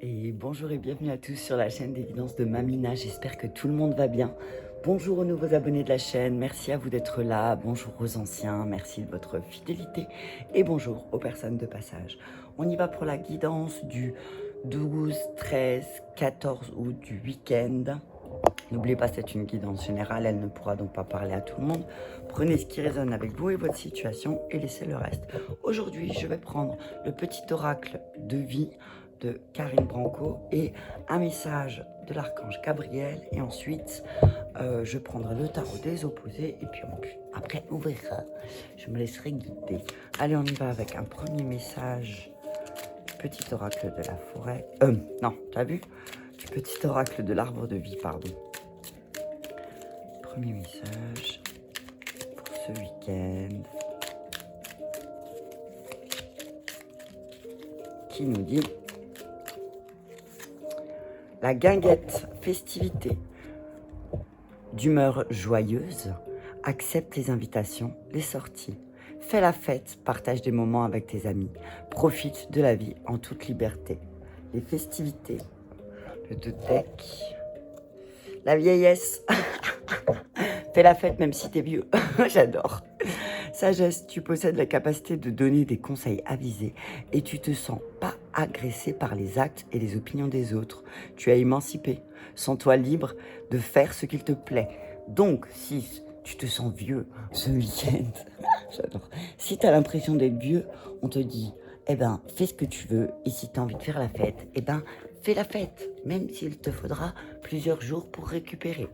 Et bonjour et bienvenue à tous sur la chaîne des guidances de Mamina, j'espère que tout le monde va bien. Bonjour aux nouveaux abonnés de la chaîne, merci à vous d'être là, bonjour aux anciens, merci de votre fidélité et bonjour aux personnes de passage. On y va pour la guidance du 12, 13, 14 août du week-end. N'oubliez pas, c'est une guidance générale, elle ne pourra donc pas parler à tout le monde. Prenez ce qui résonne avec vous et votre situation et laissez le reste. Aujourd'hui, je vais prendre le petit oracle de vie de Karine Branco et un message de l'archange Gabriel. Et ensuite, je prendrai le tarot des opposés et puis après, on verra. Je me laisserai guider. Allez, on y va avec un premier message. Petit oracle de la forêt. Non, t'as vu? Petit oracle de l'arbre de vie, pardon. Premier message pour ce week-end qui nous dit la guinguette, festivité, d'humeur joyeuse, accepte les invitations, les sorties, fais la fête, partage des moments avec tes amis, profite de la vie en toute liberté. Les festivités, le deck, la vieillesse. Fais la fête même si t'es vieux. J'adore. Sagesse, tu possèdes la capacité de donner des conseils avisés et tu te sens pas agressé par les actes et les opinions des autres. Tu es émancipé. Sens-toi libre de faire ce qu'il te plaît. Donc, si tu te sens vieux ce week-end, j'adore. Si tu as l'impression d'être vieux, on te dit, eh ben, fais ce que tu veux. Et si tu as envie de faire la fête, eh ben, fais la fête, même s'il te faudra plusieurs jours pour récupérer.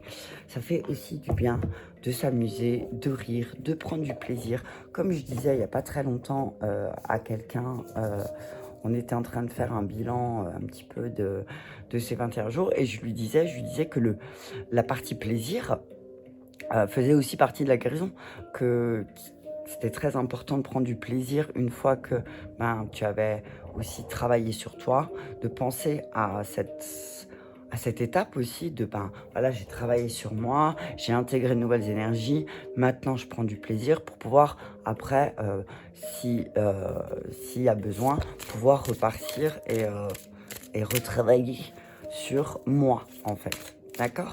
Ça fait aussi du bien de s'amuser, de rire, de prendre du plaisir. Comme je disais il n'y a pas très longtemps à quelqu'un, on était en train de faire un bilan un petit peu de ces 21 jours et je lui disais que la partie plaisir faisait aussi partie de la guérison, que c'était très important de prendre du plaisir une fois que tu avais aussi travaillé sur toi, de penser à cette étape aussi de voilà, j'ai travaillé sur moi, j'ai intégré de nouvelles énergies, maintenant je prends du plaisir pour pouvoir après, s'il y a besoin, pouvoir repartir et retravailler sur moi en fait, d'accord?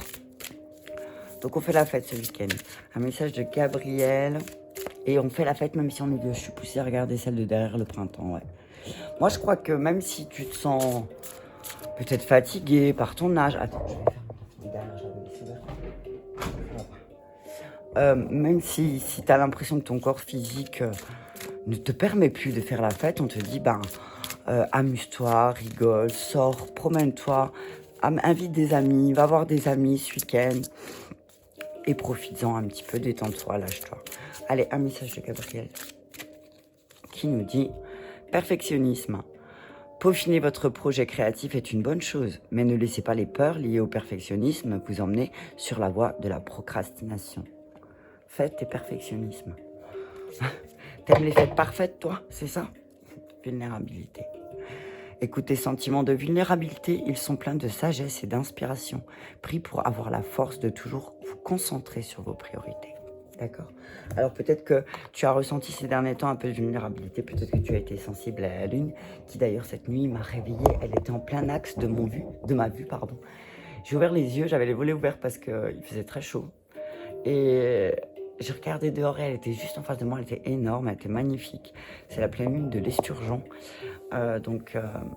Donc on fait la fête ce week-end. Un message de Gabriel. Et on fait la fête même si on est vieux. Je suis poussée à regarder celle de derrière le printemps, ouais. Moi je crois que même si tu te sens peut-être fatigué par ton âge. Attends, je vais faire derrière, même si tu as l'impression que ton corps physique ne te permet plus de faire la fête, on te dit amuse-toi, rigole, sors, promène-toi, invite des amis, va voir des amis ce week-end. Et profites-en un petit peu, détends-toi, lâche-toi. Allez, un message de Gabriel qui nous dit « Perfectionnisme. Peaufiner votre projet créatif est une bonne chose, mais ne laissez pas les peurs liées au perfectionnisme vous emmener sur la voie de la procrastination. Faites tes perfectionnismes. T'aimes les fêtes parfaites, toi? C'est ça? Vulnérabilité. Écoutez, sentiments de vulnérabilité, ils sont pleins de sagesse et d'inspiration. Pris pour avoir la force de toujours vous concentrer sur vos priorités. D'accord? Alors peut-être que tu as ressenti ces derniers temps un peu de vulnérabilité, peut-être que tu as été sensible à la lune, qui d'ailleurs cette nuit m'a réveillée, elle était en plein axe de ma vue, pardon. J'ai ouvert les yeux, j'avais les volets ouverts parce qu'il faisait très chaud. Et j'ai regardé dehors et elle était juste en face de moi, elle était énorme, elle était magnifique. C'est la pleine lune de l'Esturgeon.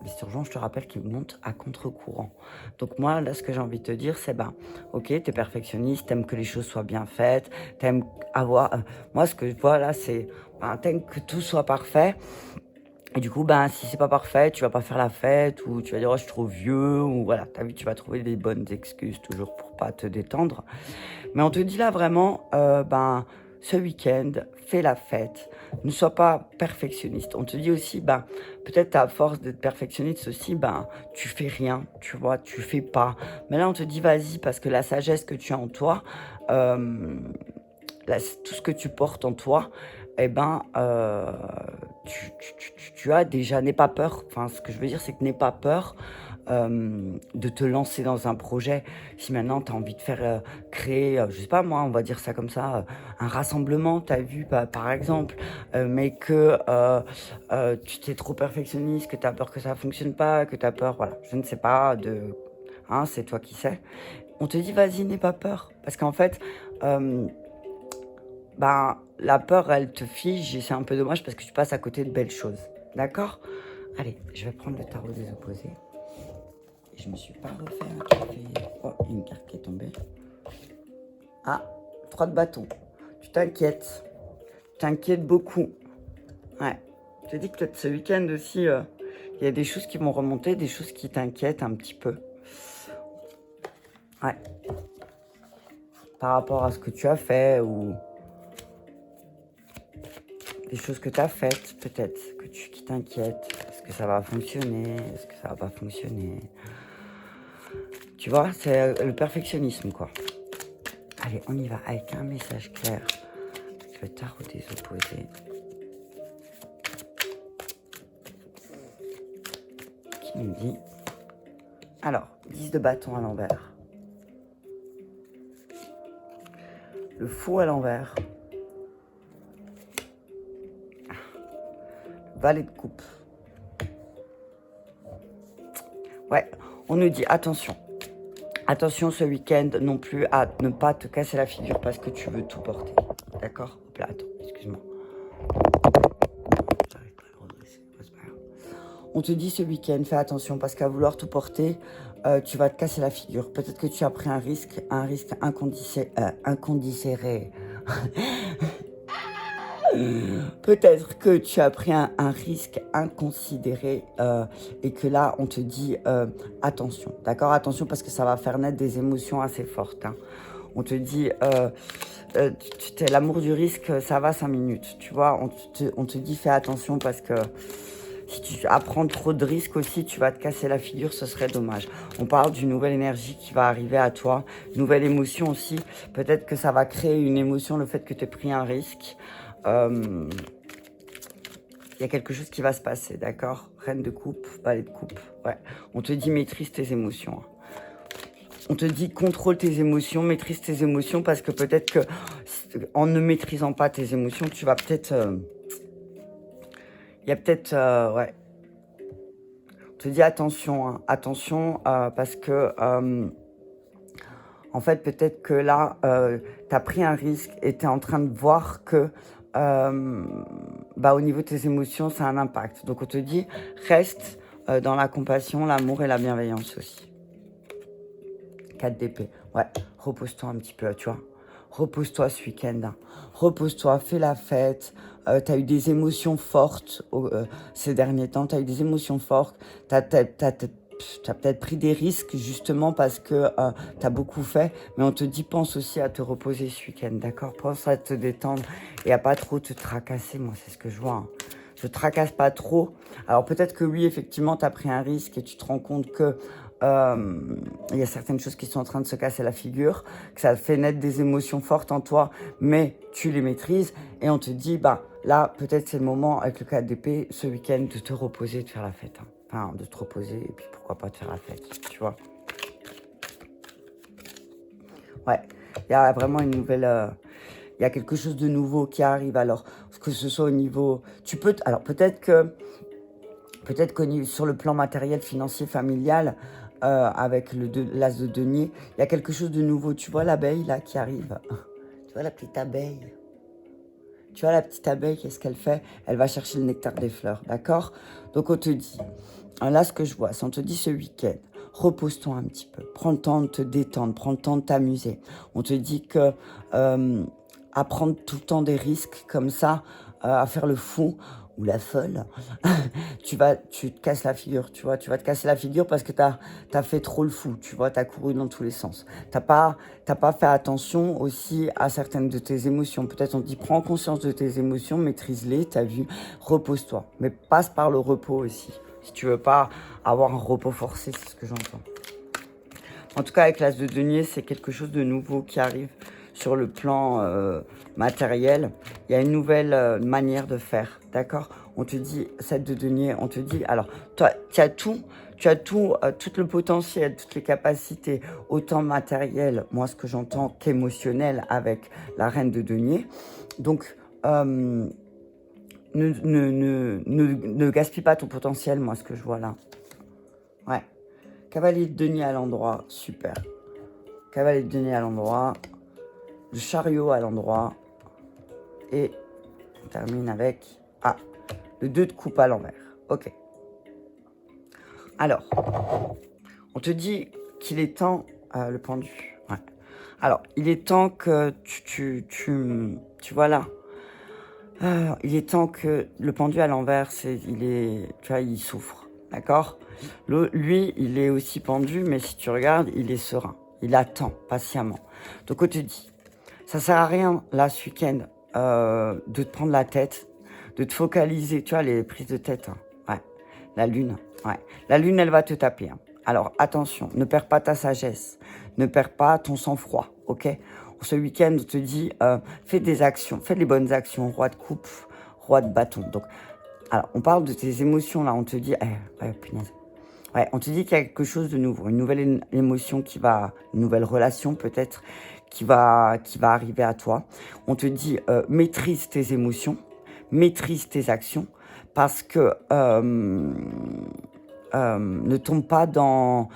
L'esturgeon, je te rappelle qu'il monte à contre-courant. Donc moi, là, ce que j'ai envie de te dire, c'est ok, t'es perfectionniste, t'aimes que les choses soient bien faites, t'aimes avoir... moi, ce que je vois là, c'est t'aimes que tout soit parfait. Et du coup, si c'est pas parfait, tu vas pas faire la fête, ou tu vas dire, oh, je suis trop vieux, ou voilà, t'as vu, tu vas trouver des bonnes excuses toujours pour pas te détendre. Mais on te dit là vraiment, ce week-end, fais la fête. Ne sois pas perfectionniste. On te dit aussi, peut-être à force d'être perfectionniste aussi, tu fais rien, tu vois, tu fais pas. Mais là, on te dit, vas-y, parce que la sagesse que tu as en toi, tout ce que tu portes en toi, tu as déjà, n'aie pas peur. Enfin, ce que je veux dire, c'est que n'aie pas peur de te lancer dans un projet. Si maintenant tu as envie de faire créer, je sais pas moi, on va dire ça comme ça, un rassemblement, tu as vu par exemple, mais que tu t'es trop perfectionniste, que tu as peur que ça fonctionne pas, que tu as peur, voilà, je ne sais pas, hein, c'est toi qui sais. On te dit vas-y, n'aie pas peur. Parce qu'en fait, la peur, elle te fige et c'est un peu dommage parce que tu passes à côté de belles choses. D'accord? Allez, je vais prendre le tarot des opposés. Je me suis pas refait un café. Oh, une carte qui est tombée. Ah, 3 de bâton. Tu t'inquiètes. Tu t'inquiètes beaucoup. Ouais. Je te dis que peut-être ce week-end aussi, il y a des choses qui vont remonter, des choses qui t'inquiètent un petit peu. Ouais. Par rapport à ce que tu as fait ou des choses que tu as faites, peut-être, qui t'inquiètent. Est-ce que ça va fonctionner? Est-ce que ça va pas fonctionner? Tu vois, c'est le perfectionnisme, quoi. Allez, on y va avec un message clair. Le tarot des opposés. Qui nous dit... Alors, 10 de bâton à l'envers. Le fou à l'envers. Valet de coupe. Ouais, on nous dit attention. Attention ce week-end non plus à ne pas te casser la figure parce que tu veux tout porter. D'accord? Hop là, attends, excuse-moi. J'arrive pas à le redresser. C'est pas grave. On te dit ce week-end, fais attention parce qu'à vouloir tout porter, tu vas te casser la figure. Peut-être que tu as pris un risque inconditionnel. Peut-être que tu as pris un risque inconsidéré et que là, on te dit attention, d'accord? Attention parce que ça va faire naître des émotions assez fortes. Hein. On te dit, l'amour du risque, ça va 5 minutes, tu vois? On te dit fais attention parce que si tu apprends trop de risques aussi, tu vas te casser la figure, ce serait dommage. On parle d'une nouvelle énergie qui va arriver à toi, une nouvelle émotion aussi. Peut-être que ça va créer une émotion, le fait que tu aies pris un risque. Il y a quelque chose qui va se passer, d'accord? Reine de coupe, valet de coupe, ouais. On te dit maîtrise tes émotions. On te dit contrôle tes émotions, maîtrise tes émotions parce que peut-être que en ne maîtrisant pas tes émotions, tu vas peut-être... Il y a peut-être... ouais. On te dit attention, hein, attention parce que... en fait, peut-être que là, tu as pris un risque et tu es en train de voir que au niveau de tes émotions, ça a un impact. Donc, on te dit, reste dans la compassion, l'amour et la bienveillance aussi. 4 d'épée. Ouais, repose-toi un petit peu, tu vois. Repose-toi ce week-end. Hein. Repose-toi, fais la fête. Tu as eu des émotions fortes ces derniers temps. Tu as eu des émotions fortes. Tu as peut-être pris des risques justement parce que tu as beaucoup fait. Mais on te dit, pense aussi à te reposer ce week-end, d'accord? Pense à te détendre et à pas trop te tracasser. Moi, c'est ce que je vois. Hein. Je tracasse pas trop. Alors peut-être que oui, effectivement, tu as pris un risque et tu te rends compte que il y a certaines choses qui sont en train de se casser la figure, que ça fait naître des émotions fortes en toi, mais tu les maîtrises et on te dit, là, peut-être c'est le moment avec le 4 d'épée, ce week-end, de te reposer, de faire la fête. Hein. Enfin, de te reposer et puis pourquoi pas de faire la fête, tu vois. Ouais, il y a vraiment une nouvelle... il y a quelque chose de nouveau qui arrive, alors que ce soit au niveau... Alors peut-être que sur le plan matériel, financier, familial, avec l'as de denier, il y a quelque chose de nouveau. Tu vois l'abeille là qui arrive? Tu vois la petite abeille? Tu vois la petite abeille, qu'est-ce qu'elle fait? Elle va chercher le nectar des fleurs, d'accord? Donc on te dit, là ce que je vois, c'est on te dit ce week-end, repose-toi un petit peu, prends le temps de te détendre, prends le temps de t'amuser. On te dit que à prendre tout le temps des risques comme ça, à faire le fou, ou la folle, tu te casses la figure, tu vois. Tu vas te casser la figure parce que t'as fait trop le fou, tu vois. T'as couru dans tous les sens. T'as pas fait attention aussi à certaines de tes émotions. Peut-être on te dit, prends conscience de tes émotions, maîtrise-les, t'as vu, repose-toi. Mais passe par le repos aussi. Si tu veux pas avoir un repos forcé, c'est ce que j'entends. En tout cas, avec l'as de denier, c'est quelque chose de nouveau qui arrive sur le plan matériel. Il y a une nouvelle manière de faire, d'accord? On te dit 7 de denier, on te dit, alors, toi, tu as tout, tout le potentiel, toutes les capacités, autant matériel, moi ce que j'entends, qu'émotionnel avec la reine de denier. Donc, ne gaspille pas ton potentiel, moi ce que je vois là. Ouais. Cavalier de denier à l'endroit, super. Cavalier de denier à l'endroit, le chariot à l'endroit, et on termine avec le 2 de coupe à l'envers. Ok. Alors, on te dit qu'il est temps, le pendu. Ouais. Alors, il est temps que tu vois là. Il est temps que le pendu à l'envers, tu vois, il souffre. D'accord? Lui, il est aussi pendu, mais si tu regardes, il est serein. Il attend patiemment. Donc, on te dit, ça sert à rien, là, ce week-end, de te prendre la tête, de te focaliser. Tu vois, les prises de tête, hein. Ouais. La lune, ouais. La lune, elle va te taper, hein. Alors, attention, ne perds pas ta sagesse. Ne perds pas ton sang-froid, ok? Ce week-end, on te dit, fais des actions, fais les bonnes actions. Roi de coupe, roi de bâton. Donc, alors, on parle de tes émotions, là. On te dit, ouais, punaise. Ouais, on te dit qu'il y a quelque chose de nouveau, une nouvelle émotion une nouvelle relation peut-être qui va arriver à toi. On te dit maîtrise tes émotions, maîtrise tes actions, parce que ne tombe pas dans.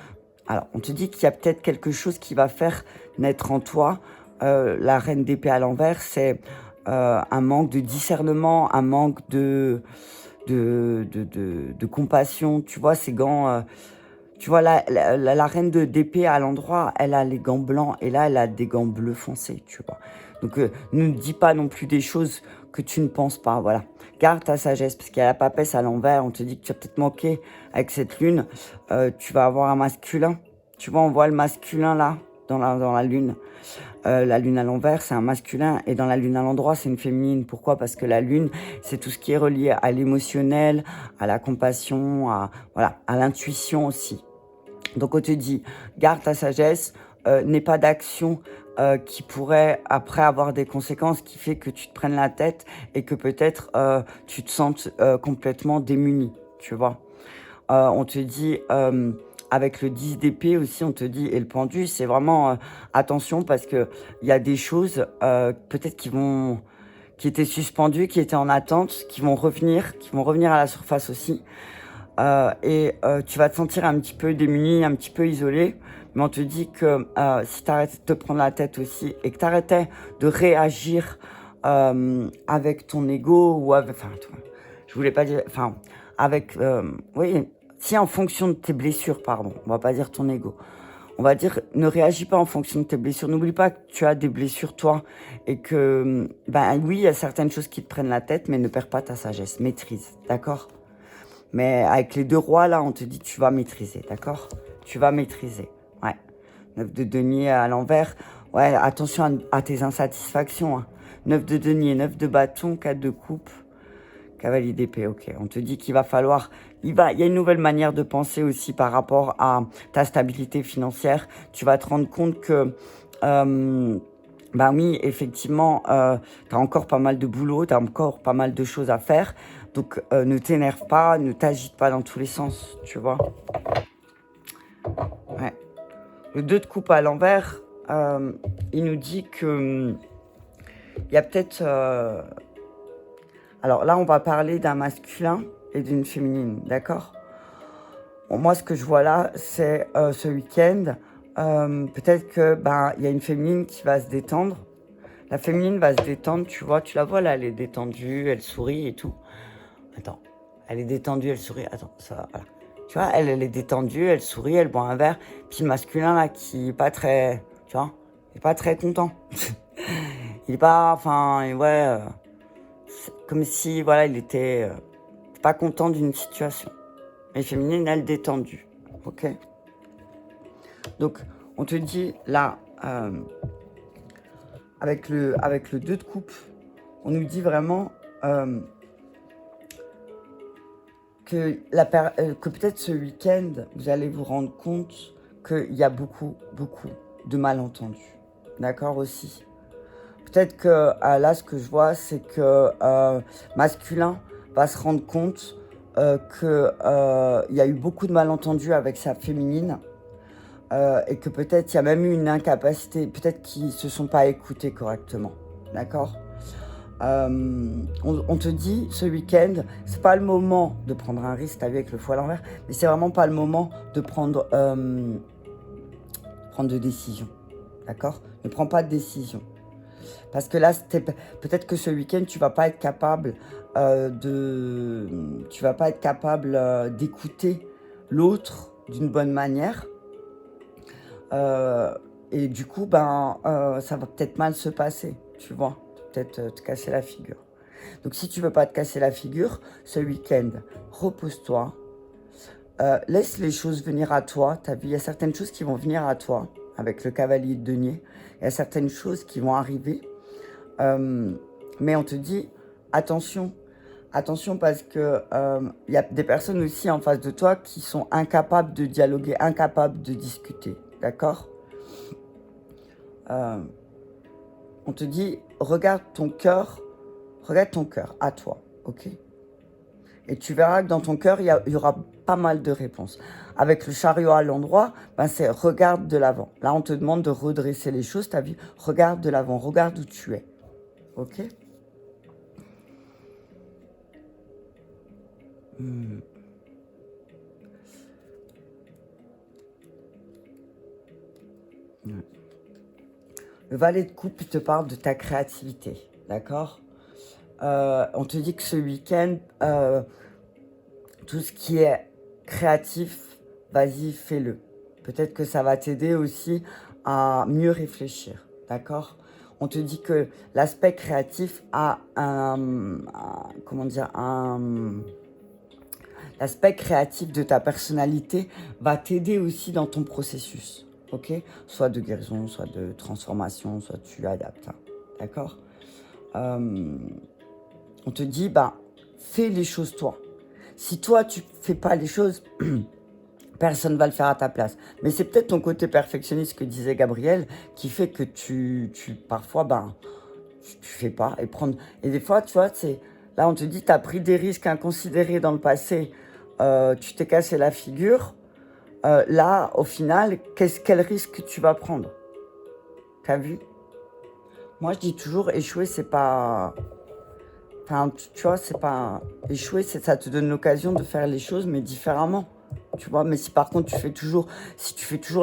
Alors, on te dit qu'il y a peut-être quelque chose qui va faire naître en toi la reine d'épée à l'envers. C'est un manque de discernement, un manque de compassion. Tu vois, ces gants, tu vois, la reine d'épée à l'endroit, elle a les gants blancs et là, elle a des gants bleus foncés, tu vois. Donc, ne dis pas non plus des choses que tu ne penses pas, voilà. Garde ta sagesse, parce qu'il y a la papesse à l'envers, on te dit que tu as peut-être manqué avec cette lune, tu vas avoir un masculin. Tu vois, on voit le masculin là, dans la lune. La lune à l'envers, c'est un masculin, et dans la lune à l'endroit, c'est une féminine. Pourquoi? Parce que la lune, c'est tout ce qui est relié à l'émotionnel, à la compassion, voilà, à l'intuition aussi. Donc on te dit, garde ta sagesse, n'aie pas d'action qui pourrait après avoir des conséquences qui fait que tu te prennes la tête et que peut-être tu te sentes complètement démuni, tu vois. On te dit, avec le 10 d'épée aussi, on te dit, et le pendu, c'est vraiment attention parce que il y a des choses peut-être qui étaient suspendues, qui étaient en attente, qui vont revenir à la surface aussi. Et tu vas te sentir un petit peu démuni, un petit peu isolé. Mais on te dit que si tu arrêtais de te prendre la tête aussi et que tu arrêtais de réagir avec ton ego ou avec... Enfin, je voulais pas dire... Enfin, avec... oui, si en fonction de tes blessures, pardon, on va pas dire ton ego. On va dire, ne réagis pas en fonction de tes blessures. N'oublie pas que tu as des blessures, toi, et que, ben oui, il y a certaines choses qui te prennent la tête, mais ne perds pas ta sagesse. Maîtrise, d'accord? Mais avec les 2 rois, là, on te dit tu vas maîtriser, d'accord? Tu vas maîtriser, ouais. 9 de denier à l'envers. Ouais, attention à tes insatisfactions, hein. 9 de denier, 9 de bâton, 4 de coupe, cavalier d'épée, ok. On te dit qu'il va falloir... Il y a une nouvelle manière de penser aussi par rapport à ta stabilité financière. Tu vas te rendre compte que... ben oui, effectivement, tu as encore pas mal de boulot, tu as encore pas mal de choses à faire. Donc, ne t'énerve pas, ne t'agite pas dans tous les sens, tu vois. Ouais. Le 2 de coupe à l'envers, il nous dit que il y a peut-être... Alors là, on va parler d'un masculin et d'une féminine, d'accord? Bon, moi, ce que je vois là, c'est ce week-end, peut-être que il y a une féminine qui va se détendre. La féminine va se détendre, tu vois, tu la vois là, elle est détendue, elle sourit et tout. Attends, elle est détendue, elle sourit. Attends, ça va, voilà. Tu vois, elle est détendue, elle sourit, elle boit un verre. Puis le masculin, là, qui est pas très... Tu vois, il est pas très content. Il est pas... Enfin, ouais... comme si, voilà, il était pas content d'une situation. Et féminine, elle détendue. Ok? Donc, on te dit, là, avec le 2 de coupe, on nous dit vraiment... que peut-être ce week-end, vous allez vous rendre compte qu'il y a beaucoup, beaucoup de malentendus. D'accord aussi. Peut-être que là, ce que je vois, c'est que masculin va se rendre compte qu'il y a eu beaucoup de malentendus avec sa féminine et que peut-être il y a même eu une incapacité, peut-être qu'ils ne se sont pas écoutés correctement. D'accord. On te dit ce week-end, c'est pas le moment de prendre un risque, t'as vu avec le fou à l'envers, mais c'est vraiment pas le moment de prendre de décision. D'accord. Ne prends pas de décision. Parce que là, peut-être que ce week-end, tu vas pas être capable d'écouter l'autre d'une bonne manière. Et du coup, ça va peut-être mal se passer, tu vois. Peut-être te casser la figure. Donc, si tu veux pas te casser la figure, ce week-end, repose-toi. Laisse les choses venir à toi. Tu as vu, il y a certaines choses qui vont venir à toi avec le cavalier de denier. Il y a certaines choses qui vont arriver. Mais on te dit, attention parce que y a des personnes aussi en face de toi qui sont incapables de dialoguer, incapables de discuter, d'accord. On te dit, regarde ton cœur à toi, ok. Et tu verras que dans ton cœur, il y aura pas mal de réponses. Avec le chariot à l'endroit, c'est regarde de l'avant. Là, on te demande de redresser les choses, tu as vu, regarde de l'avant, regarde où tu es. Ok. Le valet de coupe, il te parle de ta créativité, d'accord. On te dit que ce week-end, tout ce qui est créatif, vas-y, fais-le. Peut-être que ça va t'aider aussi à mieux réfléchir, d'accord. On te dit que l'aspect créatif a l'aspect créatif de ta personnalité va t'aider aussi dans ton processus, ok. Soit de guérison, soit de transformation, soit tu adaptes, hein, d'accord. On te dit, fais les choses toi. Si toi, tu fais pas les choses, personne va le faire à ta place. Mais c'est peut-être ton côté perfectionniste que disait Gabriel qui fait que tu parfois, tu fais pas. Et des fois, tu vois, là, on te dit, tu as pris des risques inconsidérés dans le passé, tu t'es cassé la figure. Là, au final, quel risque tu vas prendre? T'as vu? Moi, je dis toujours, échouer, c'est pas... Enfin, tu vois, c'est pas... Échouer, ça te donne l'occasion de faire les choses, mais différemment. Tu vois, mais si par contre, tu fais toujours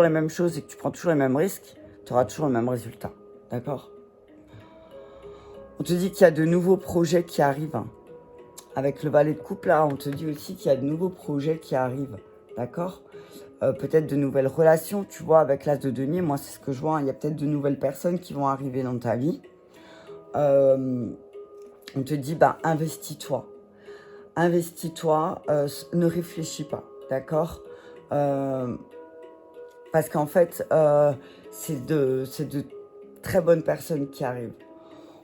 les mêmes choses et que tu prends toujours les mêmes risques, tu auras toujours le même résultat. D'accord? On te dit qu'il y a de nouveaux projets qui arrivent. Hein. Avec le valet de coupe, là, on te dit aussi qu'il y a de nouveaux projets qui arrivent. D'accord? Peut-être de nouvelles relations, tu vois, avec l'as de denier. Moi, c'est ce que je vois. Hein. Il y a peut-être de nouvelles personnes qui vont arriver dans ta vie. On te dit, investis-toi. Investis-toi, ne réfléchis pas, d'accord. Parce qu'en fait, c'est de très bonnes personnes qui arrivent.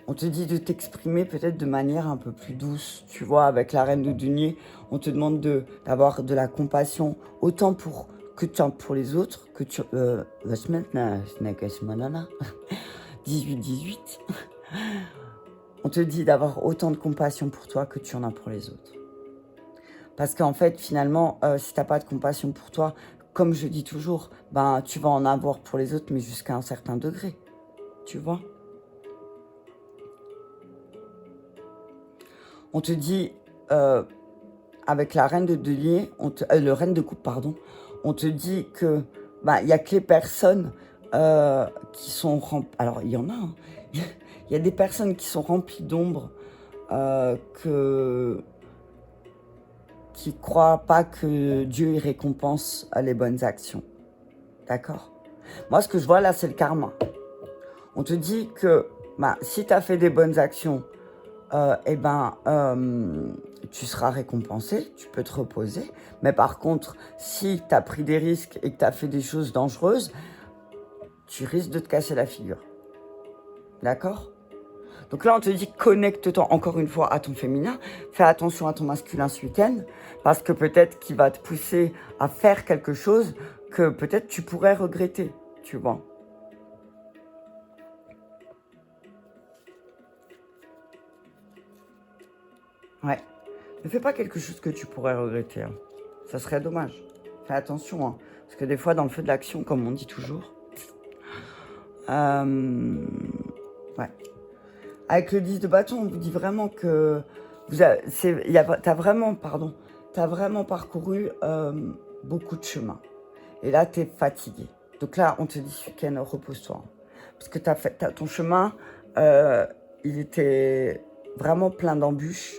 On te dit de t'exprimer peut-être de manière un peu plus douce, tu vois, avec la reine de denier. On te demande d'avoir de la compassion, autant pour les autres, que tu... 18-18. On te dit d'avoir autant de compassion pour toi que tu en as pour les autres. Parce qu'en fait, finalement, si tu n'as pas de compassion pour toi, comme je dis toujours, tu vas en avoir pour les autres, mais jusqu'à un certain degré. Tu vois? On te dit, avec la reine de denier, le reine de coupe, pardon, on te dit que y a que les personnes qui sont remplies. Alors, il y en a. Hein. Il y a des personnes qui sont remplies d'ombre, qui ne croient pas que Dieu y récompense les bonnes actions. D'accord? Moi, ce que je vois là, c'est le karma. On te dit que si tu as fait des bonnes actions, tu seras récompensé, tu peux te reposer. Mais par contre, si tu as pris des risques et que tu as fait des choses dangereuses, tu risques de te casser la figure. D'accord? Donc là, on te dit, connecte-toi encore une fois à ton féminin. Fais attention à ton masculin ce week-end, parce que peut-être qu'il va te pousser à faire quelque chose que peut-être tu pourrais regretter, tu vois. Ouais. Ne fais pas quelque chose que tu pourrais regretter. Hein. Ça serait dommage. Fais attention. Hein. Parce que des fois, dans le feu de l'action, comme on dit toujours. Ouais. Avec le 10 de bâton, on vous dit vraiment que t'as vraiment parcouru beaucoup de chemin. Et là, tu es fatigué. Donc là, on te dit, Suken, repose-toi. Parce que ton chemin, il était vraiment plein d'embûches.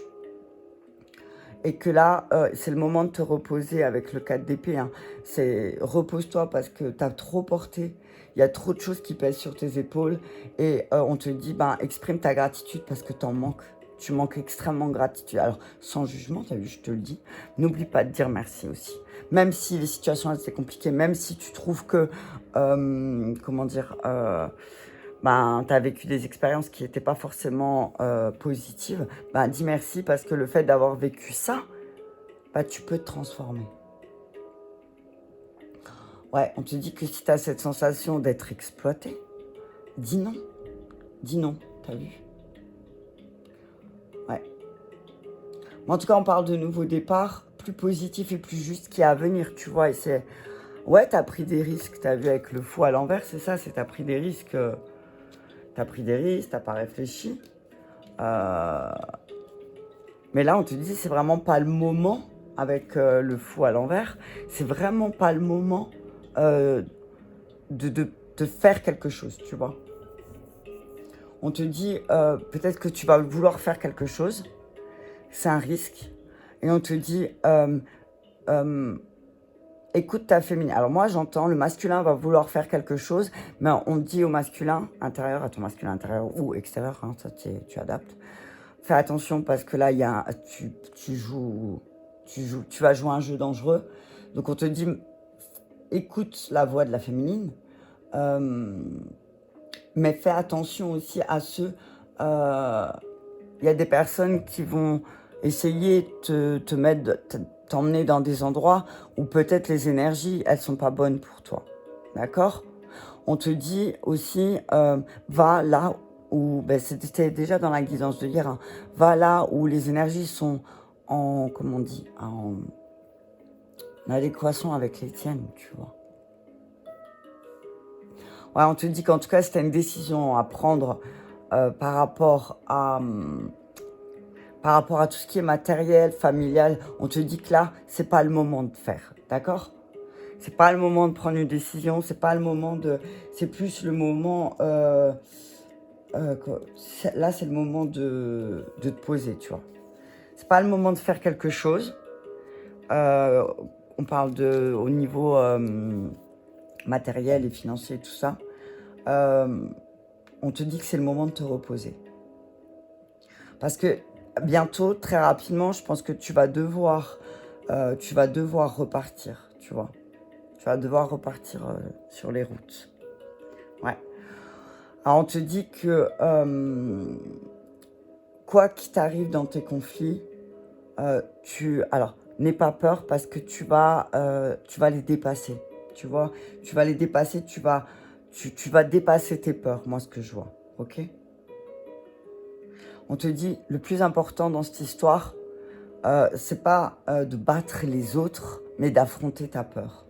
Et que là, c'est le moment de te reposer avec le 4 d'épée. Hein. C'est repose-toi parce que tu as trop porté. Il y a trop de choses qui pèsent sur tes épaules. Et on te dit, exprime ta gratitude parce que tu en manques. Tu manques extrêmement de gratitude. Alors, sans jugement, tu as vu, je te le dis. N'oublie pas de dire merci aussi. Même si les situations étaient compliquées, même si tu trouves que, tu as vécu des expériences qui n'étaient pas forcément positives, dis merci parce que le fait d'avoir vécu ça, tu peux te transformer. Ouais, on te dit que si tu as cette sensation d'être exploité, dis non. Dis non, t'as vu? Ouais. Mais en tout cas, on parle de nouveau départ, plus positif et plus juste qui est à venir, tu vois. Et c'est... Ouais, t'as pris des risques, t'as vu avec le fou à l'envers, c'est ça, c'est t'as pris des risques... T'as pris des risques, t'as pas réfléchi. Mais là, on te dit, c'est vraiment pas le moment avec le fou à l'envers. C'est vraiment pas le moment de faire quelque chose, tu vois. On te dit, peut-être que tu vas vouloir faire quelque chose. C'est un risque. Et on te dit, écoute ta féminine. Alors moi, j'entends, le masculin va vouloir faire quelque chose, mais on dit au masculin intérieur, à ton masculin intérieur ou extérieur, hein, ça tu adaptes. Fais attention parce que là, tu vas jouer un jeu dangereux. Donc on te dit, écoute la voix de la féminine, mais fais attention aussi à ceux... Il y a des personnes qui vont essayer de t'emmener dans des endroits où peut-être les énergies, elles sont pas bonnes pour toi. D'accord? On te dit aussi, va là où, c'était déjà dans la guidance de hier, hein, va là où les énergies sont en adéquation avec les tiennes, tu vois. Ouais, on te dit qu'en tout cas, si tu as une décision à prendre par rapport à tout ce qui est matériel, familial, on te dit que là, c'est pas le moment de faire, d'accord? C'est pas le moment de prendre une décision, c'est pas le moment de... C'est plus le moment... là, c'est le moment de te poser, tu vois. C'est pas le moment de faire quelque chose. On parle au niveau matériel et financier, tout ça. On te dit que c'est le moment de te reposer. Parce que bientôt, très rapidement, je pense que tu vas devoir repartir, tu vois. Tu vas devoir repartir sur les routes. Ouais. Alors, on te dit que quoi qu'il t'arrive dans tes conflits, alors, n'aie pas peur parce que tu vas les dépasser. Tu vois, tu vas les dépasser, tu vas dépasser tes peurs, moi, ce que je vois. Ok? On te dit, le plus important dans cette histoire, c'est pas de battre les autres, mais d'affronter ta peur.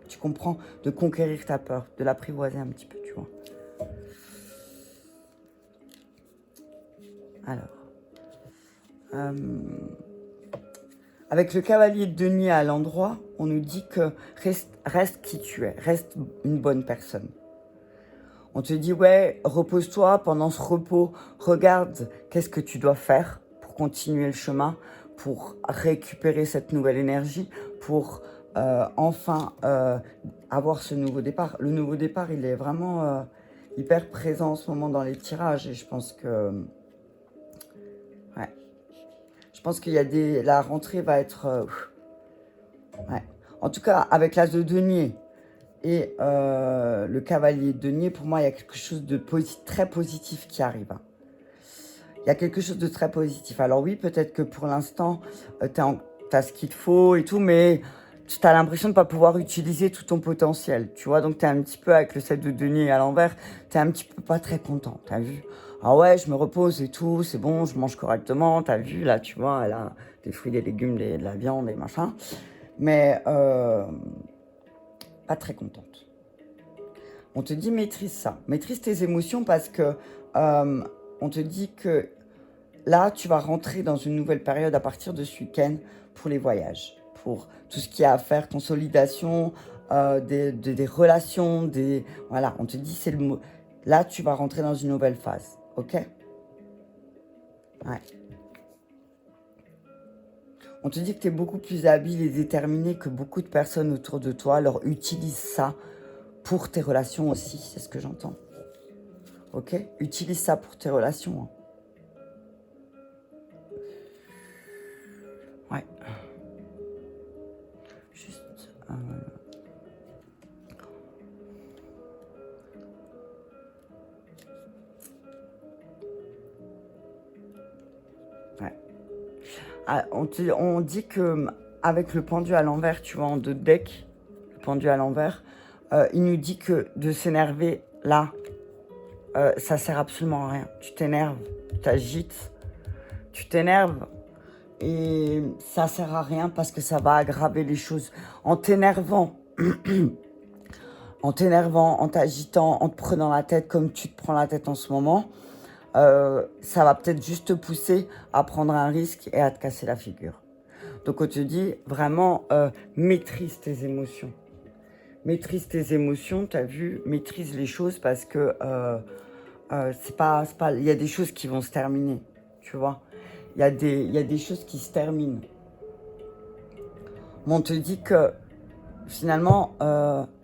Tu comprends? De conquérir ta peur, de l'apprivoiser un petit peu, tu vois. Alors, avec le cavalier de denier à l'endroit, on nous dit que reste qui tu es, reste une bonne personne. On te dit, ouais, repose-toi pendant ce repos, regarde qu'est-ce que tu dois faire pour continuer le chemin, pour récupérer cette nouvelle énergie, pour enfin avoir ce nouveau départ. Le nouveau départ, il est vraiment hyper présent en ce moment dans les tirages et je pense que... ouais. Je pense qu'il y a la rentrée va être... ouais. En tout cas, avec l'as de denier et le cavalier de denier, pour moi, il y a quelque chose de très positif qui arrive. Il y a quelque chose de très positif. Alors oui, peut-être que pour l'instant, t'as ce qu'il faut et tout, mais tu as l'impression de ne pas pouvoir utiliser tout ton potentiel, tu vois. Donc, tu es un petit peu, avec le 7 de denier à l'envers, tu es un petit peu pas très content, t'as vu. Ah ouais, je me repose et tout, c'est bon, je mange correctement, t'as vu, là, tu vois, là, des fruits, des légumes, de la viande, des machins. Mais pas très contente. On te dit maîtrise ça. Maîtrise tes émotions parce que on te dit que là, tu vas rentrer dans une nouvelle période à partir de ce week-end pour les voyages, pour tout ce qui a à faire, consolidation, des relations, voilà, on te dit, c'est le mot. Là, tu vas rentrer dans une nouvelle phase, ok? Ouais. On te dit que tu es beaucoup plus habile et déterminé que beaucoup de personnes autour de toi. Alors, utilise ça pour tes relations aussi, c'est ce que j'entends. Ok? Utilise ça pour tes relations. Hein. Ouais. Juste... Ouais. Ah, on dit que avec le pendu à l'envers, tu vois, en 2 decks, le pendu à l'envers, il nous dit que de s'énerver là, ça sert absolument à rien. Tu t'énerves, tu t'agites, tu t'énerves et ça sert à rien parce que ça va aggraver les choses. En t'énervant, en t'agitant, en te prenant la tête comme tu te prends la tête en ce moment, ça va peut-être juste te pousser à prendre un risque et à te casser la figure. Donc on te dit vraiment maîtrise tes émotions. Maîtrise tes émotions, t'as vu, maîtrise les choses parce que c'est pas, il y a des choses qui vont se terminer, tu vois. Il y a des choses qui se terminent. Mais on te dit que finalement,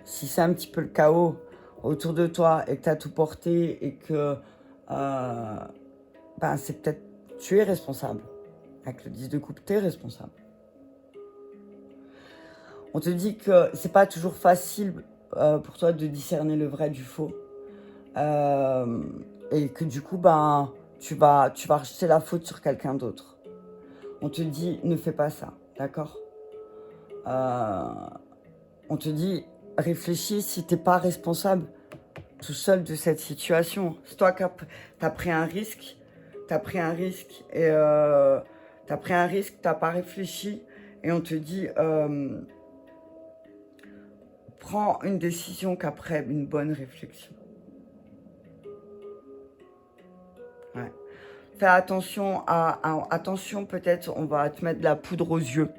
si c'est un petit peu le chaos autour de toi et que tu as tout porté et que c'est peut-être tu es responsable. Avec le 10 de coupe, tu es responsable. On te dit que c'est pas toujours facile pour toi de discerner le vrai du faux. Et que du coup, tu vas rejeter la faute sur quelqu'un d'autre. On te dit, ne fais pas ça, d'accord? On te dit, réfléchis si t'es pas responsable tout seul de cette situation. C'est toi qui as pris un risque. T'as pris un risque et t'as pas réfléchi. Et on te dit, prends une décision qu'après une bonne réflexion. Ouais. Fais attention attention, peut-être on va te mettre de la poudre aux yeux.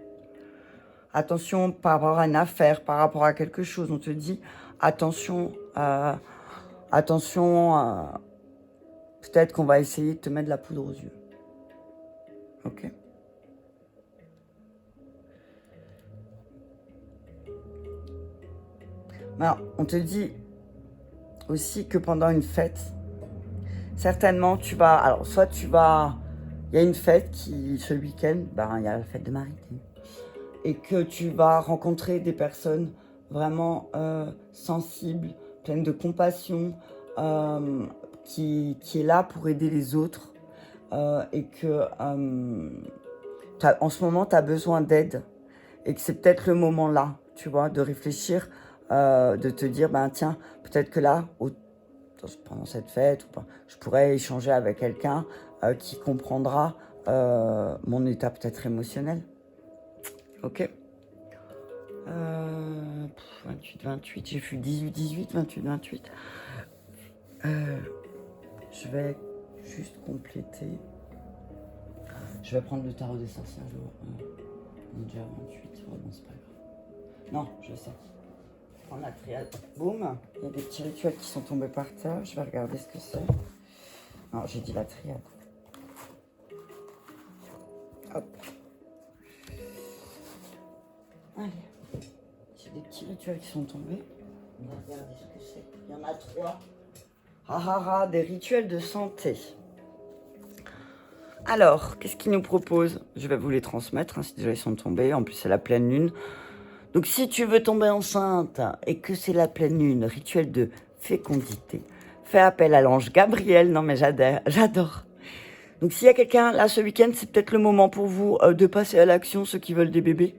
Attention par rapport à une affaire, par rapport à quelque chose. On te dit attention, peut-être qu'on va essayer de te mettre de la poudre aux yeux. Ok. Alors, on te dit aussi que pendant une fête, certainement tu vas, alors soit tu vas, il y a une fête ce week-end, il y a la fête de Marie, et que tu vas rencontrer des personnes vraiment sensibles, pleines de compassion, qui est là pour aider les autres, et que en ce moment tu as besoin d'aide, et que c'est peut-être le moment là, tu vois, de réfléchir, de te dire, tiens, peut-être que là, pendant cette fête, je pourrais échanger avec quelqu'un qui comprendra mon état peut-être émotionnel. Ok. 28, 28, j'ai vu 18, 18, 28, 28. Je vais juste compléter. Je vais prendre le tarot des sorcières. On est déjà à 28, bon, c'est pas grave. Non, je sais. On a triade. Boum, il y a des petits rituels qui sont tombés par terre. Je vais regarder ce que c'est. Non, j'ai dit la triade. Hop. Allez. J'ai des petits rituels qui sont tombés. On va regarder ce que c'est. Il y en a 3. Des rituels de santé. Alors, qu'est-ce qu'ils nous proposent? Je vais vous les transmettre, si déjà ils sont tombés. En plus, c'est la pleine lune. Donc, si tu veux tomber enceinte et que c'est la pleine lune, rituel de fécondité, fais appel à l'ange Gabriel. Non, mais j'adore. Donc, s'il y a quelqu'un, là, ce week-end, c'est peut-être le moment pour vous de passer à l'action, ceux qui veulent des bébés.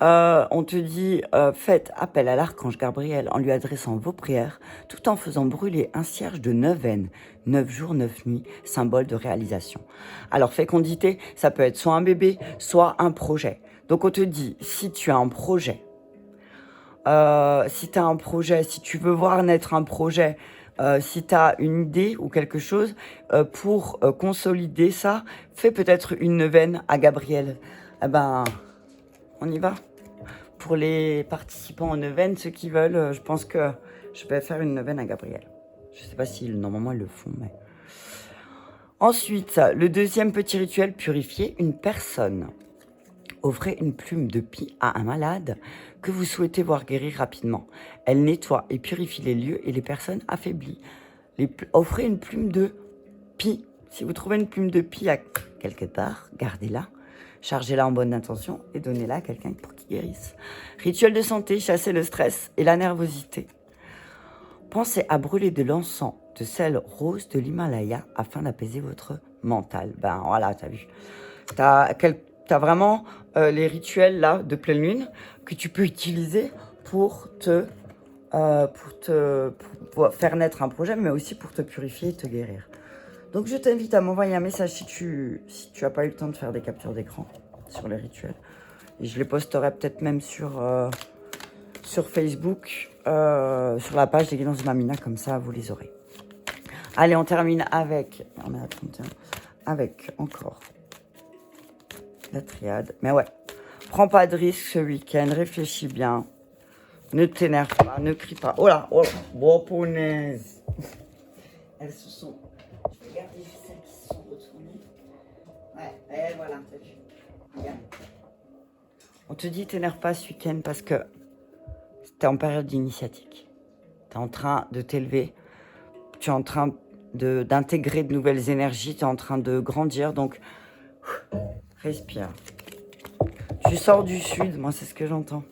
On te dit, faites appel à l'archange Gabriel en lui adressant vos prières, tout en faisant brûler un cierge de neuvaine, 9 jours, 9 nuits, symbole de réalisation. Alors, fécondité, ça peut être soit un bébé, soit un projet. Donc, on te dit, si tu as un projet, si tu as un projet, si tu veux voir naître un projet, si tu as une idée ou quelque chose, pour consolider ça, fais peut-être une neuvaine à Gabriel. Eh ben, on y va. Pour les participants en neuvaine, ceux qui veulent, je pense que je vais faire une neuvaine à Gabriel. Je sais pas si normalement ils le font, mais... Ensuite, le deuxième petit rituel, purifier une personne. Offrez une plume de pie à un malade que vous souhaitez voir guérir rapidement. Elle nettoie et purifie les lieux et les personnes affaiblies. Offrez une plume de pie. Si vous trouvez une plume de pie à quelque part, gardez-la. Chargez-la en bonne intention et donnez-la à quelqu'un pour qu'il guérisse. Rituel de santé, chassez le stress et la nervosité. Pensez à brûler de l'encens de sel rose de l'Himalaya afin d'apaiser votre mental. Ben voilà, t'as vu. T'as vraiment les rituels là de pleine lune que tu peux utiliser pour faire naître un projet, mais aussi pour te purifier et te guérir. Donc je t'invite à m'envoyer un message si tu n'as pas eu le temps de faire des captures d'écran sur les rituels. Et je les posterai peut-être même sur Facebook, sur la page des guidances de Mamina, comme ça vous les aurez. Allez, on termine avec, on est à 31, avec encore la triade. Mais ouais, prends pas de risque ce week-end, réfléchis bien, ne t'énerve pas, ne crie pas. Oh là, bon punaise. Elles se sont... Je vais regarder celles qui se sont retournées. Ouais, et voilà, t'as vu. Regarde. On te dit t'énerve pas ce week-end parce que t'es en période d'initiatique. T'es en train de t'élever, tu es en train d'intégrer de nouvelles énergies, tu es en train de grandir, donc respire. Tu sors du sud, moi c'est ce que j'entends.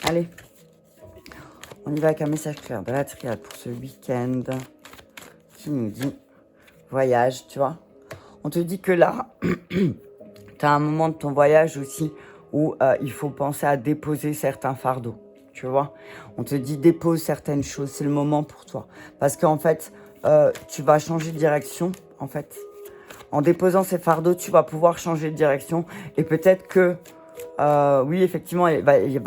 Allez, on y va avec un message clair de la triade pour ce week-end qui nous dit voyage, tu vois. On te dit que là, tu as un moment de ton voyage aussi où il faut penser à déposer certains fardeaux. Tu vois, on te dit dépose certaines choses, c'est le moment pour toi. Parce qu'en fait, tu vas changer de direction. En fait, en déposant ces fardeaux, tu vas pouvoir changer de direction. Et peut-être que, oui, effectivement, il y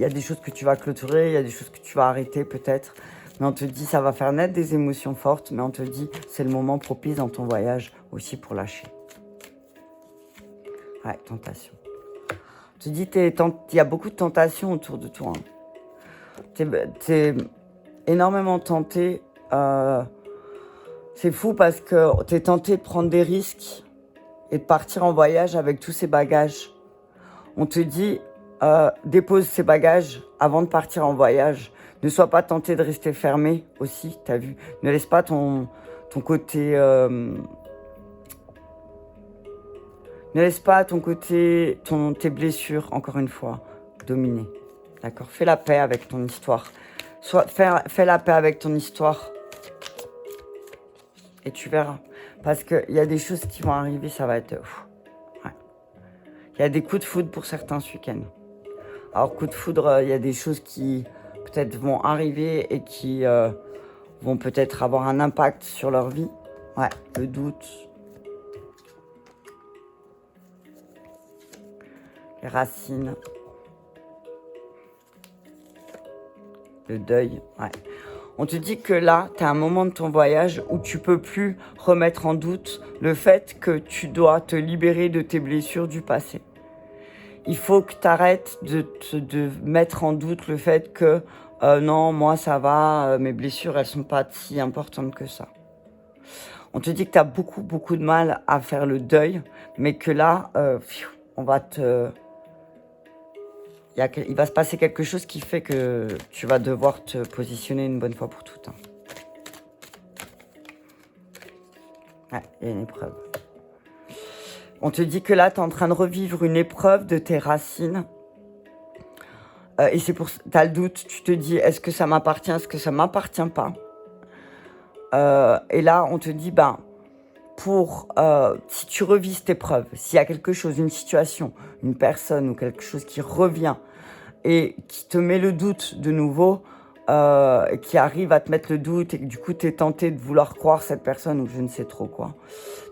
a des choses que tu vas clôturer, il y a des choses que tu vas arrêter peut-être. Mais on te dit, ça va faire naître des émotions fortes. Mais on te dit, c'est le moment propice dans ton voyage aussi pour lâcher. Ouais, tentation. On te dit, il y a beaucoup de tentations autour de toi. Hein. T'es énormément tenté. C'est fou parce que t'es tenté de prendre des risques et de partir en voyage avec tous ces bagages. On te dit, dépose ces bagages avant de partir en voyage. Ne sois pas tenté de rester fermé aussi, t'as vu. Ne laisse pas ton côté... ne laisse pas tes blessures, encore une fois, dominer. D'accord, fais la paix avec ton histoire. Fais la paix avec ton histoire. Et tu verras. Parce qu'il y a des choses qui vont arriver, ça va être... ouais. Il y a des coups de foudre pour certains ce week-end. Alors, coup de foudre, il y a des choses qui peut-être vont arriver et qui vont peut-être avoir un impact sur leur vie. Ouais, le doute. Les racines. Le deuil, ouais. On te dit que là, tu as un moment de ton voyage où tu peux plus remettre en doute le fait que tu dois te libérer de tes blessures du passé. Il faut que tu arrêtes de mettre en doute le fait que non, moi ça va, mes blessures, elles sont pas si importantes que ça. On te dit que tu as beaucoup, beaucoup de mal à faire le deuil, mais que là, on va te... Il va se passer quelque chose qui fait que tu vas devoir te positionner une bonne fois pour toutes. Hein. Ouais, il y a une épreuve. On te dit que là, tu es en train de revivre une épreuve de tes racines. Et c'est pour ça que tu as le doute. Tu te dis, est-ce que ça m'appartient, est-ce que ça ne m'appartient pas. Et là, on te dit, pour, si tu revis cette épreuve, s'il y a quelque chose, une situation, une personne ou quelque chose qui revient et qui te met le doute de nouveau, qui arrive à te mettre le doute et que du coup tu es tenté de vouloir croire cette personne ou je ne sais trop quoi,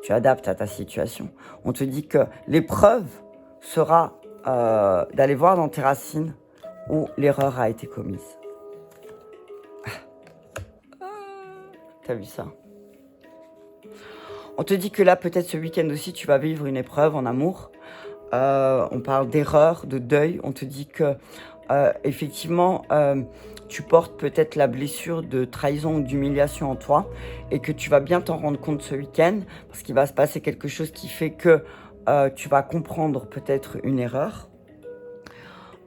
tu adaptes à ta situation. On te dit que l'épreuve sera d'aller voir dans tes racines où l'erreur a été commise. T'as vu ça? On te dit que là, peut-être ce week-end aussi, tu vas vivre une épreuve en amour. On parle d'erreur, de deuil. On te dit que, effectivement, tu portes peut-être la blessure de trahison ou d'humiliation en toi et que tu vas bien t'en rendre compte ce week-end parce qu'il va se passer quelque chose qui fait que tu vas comprendre peut-être une erreur.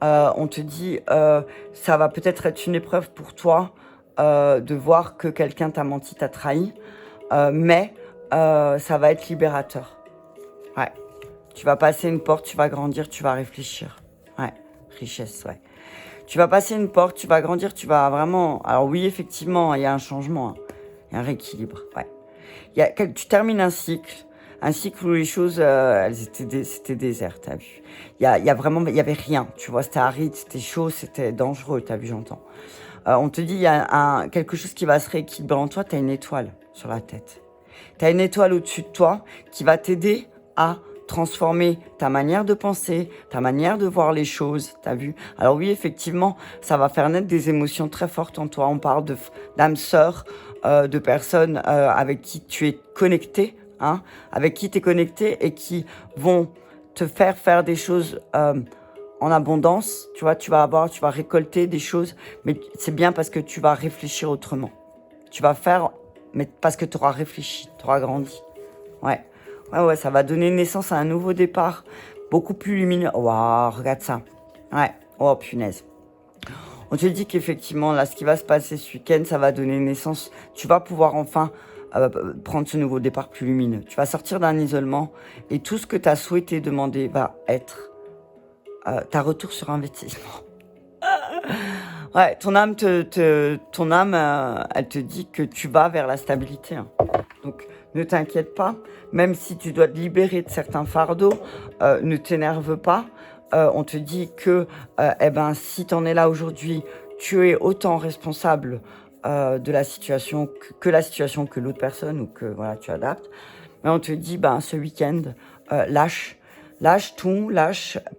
On te dit, ça va peut-être être une épreuve pour toi de voir que quelqu'un t'a menti, t'a trahi, mais ça va être libérateur. Ouais. Tu vas passer une porte, tu vas grandir, tu vas réfléchir. Ouais, richesse, ouais. Tu vas passer une porte, tu vas grandir, tu vas vraiment... Alors oui, effectivement, il y a un changement, hein. Il y a un rééquilibre, ouais. Tu termines un cycle où les choses, c'était désert, t'as vu. Il y a vraiment, il y avait rien, tu vois, c'était aride, c'était chaud, c'était dangereux, t'as vu, j'entends. On te dit, il y a quelque chose qui va se rééquilibrer en toi, t'as une étoile sur la tête. T'as une étoile au-dessus de toi qui va t'aider à transformer ta manière de penser, ta manière de voir les choses, t'as vu? Alors oui, effectivement, ça va faire naître des émotions très fortes en toi. On parle d'âme sœur, de personnes avec qui tu es connecté, hein, avec qui tu es connecté et qui vont te faire des choses en abondance. Tu vois, tu vas récolter des choses, mais c'est bien parce que tu vas réfléchir autrement. Tu vas faire, mais parce que tu auras réfléchi, tu auras grandi. Ouais. Ouais, ça va donner naissance à un nouveau départ, beaucoup plus lumineux. Waouh, regarde ça. Ouais, oh punaise. On te dit qu'effectivement, là, ce qui va se passer ce week-end, ça va donner naissance. Tu vas pouvoir enfin prendre ce nouveau départ plus lumineux. Tu vas sortir d'un isolement et tout ce que tu as souhaité demander va être ta retour sur investissement. Ouais, ton âme, elle te dit que tu vas vers la stabilité, hein. Donc, ne t'inquiète pas, même si tu dois te libérer de certains fardeaux, ne t'énerve pas. On te dit que, si tu en es là aujourd'hui, tu es autant responsable de la situation que la situation que l'autre personne ou que voilà, tu adaptes. Mais on te dit, ce week-end, lâche tout,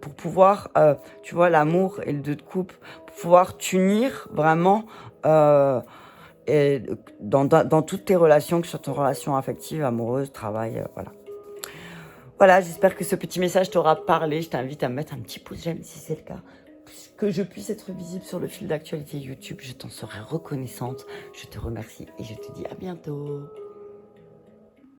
pour pouvoir, tu vois, l'amour et le deux de couple, pour pouvoir t'unir vraiment et dans toutes tes relations, que ce soit ton relation affective, amoureuse, travail, voilà. Voilà, j'espère que ce petit message t'aura parlé. Je t'invite à me mettre un petit pouce j'aime si c'est le cas. Que je puisse être visible sur le fil d'actualité YouTube, je t'en serai reconnaissante. Je te remercie et je te dis à bientôt.